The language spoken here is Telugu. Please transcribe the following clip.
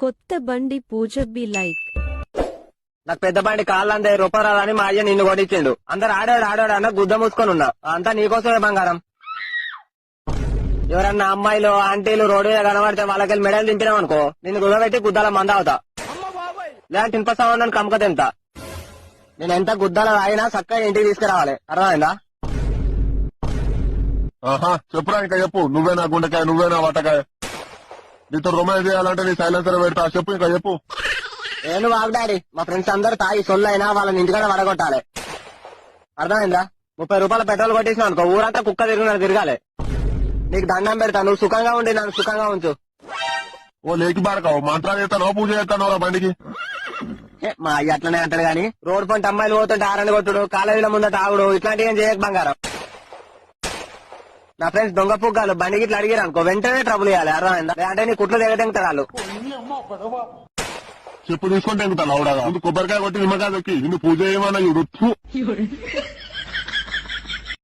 కొత్త బండి పూజ బి లైక్. నాకు పెద్ద బండి కాళ్ళందే రూపాయలని మా అయ్య నిన్ను కొనిచ్చిండు. అందరు ఆడాడు అన్న గుద్ద మూసుకొని ఉన్నా. అంతా నీకోసమే బంగారం. ఎవరన్నా అమ్మాయిలు ఆంటీలు రోడ్డు మీద కనబడితే వాళ్ళకెళ్ళి మెడలు దింపినాం అనుకో, నిన్ను గుద్దబెట్టి గుద్దాల మంద అవుతా. లేదంటే ఇనుప సామాన్ కమ్మక తింటా. నేను ఎంత గుద్దాల తాగినా చక్కగా ఇంటికి తీసుకురావాలి. అర్థమైందా? ఆహా, చెప్పురా ఇంకా చెప్పు. నువ్వే నా గుండెకాయ, నువ్వే నా వటకాయ. నీతో రొమాన్స్ చేయాలంటే నీ సైలెన్సర్ పెడతా. చెప్పు ఇంకా చెప్పు. నేను వాగు డాడీ, మా ఫ్రెండ్స్ అందరు తాగి సొల్లైనా వాళ్ళని ఇంటికాడ వడగొట్టాలి. అర్థమైందా? 30 రూపాయల పెట్రోల్ కొట్టేసినా అనుకో, ఊరంతా కుక్క తిరగాలి. నీకు దండం పెడతా, నువ్వు సుఖంగా ఉండి నన్ను సుఖంగా ఉంచు. ఓ లేకి బాడకావు, మంత్రాలు చేస్తానో పూజ చేస్తానో బండికి. మా అయ్య అట్లనే అంటాడు గాని, రోడ్ పంట అమ్మాయిలు పోతుంటే ఆరని కొట్టుడు, కాలేజీల ముందట ఆగుడు, ఇట్లాంటివి ఏం చేయక బంగారం. నా ఫ్రెండ్స్ దొంగ పుగ్గాలు బండికి ఇట్లా అడిగారు అనుకో, వెంటనే ట్రబుల్ ఇవ్వాలి. అర్థమైందా? అంటే నీ కుట్లు దిగదెంగుతారు వాళ్ళు. చెప్పు తీసుకుంటే ఎక్కుతా లౌడగా. ముందు కొబ్బరికాయ కొట్టి నిమ్మకాయ దొక్కి నిన్ను పూజ చేయమన్నా చూడు.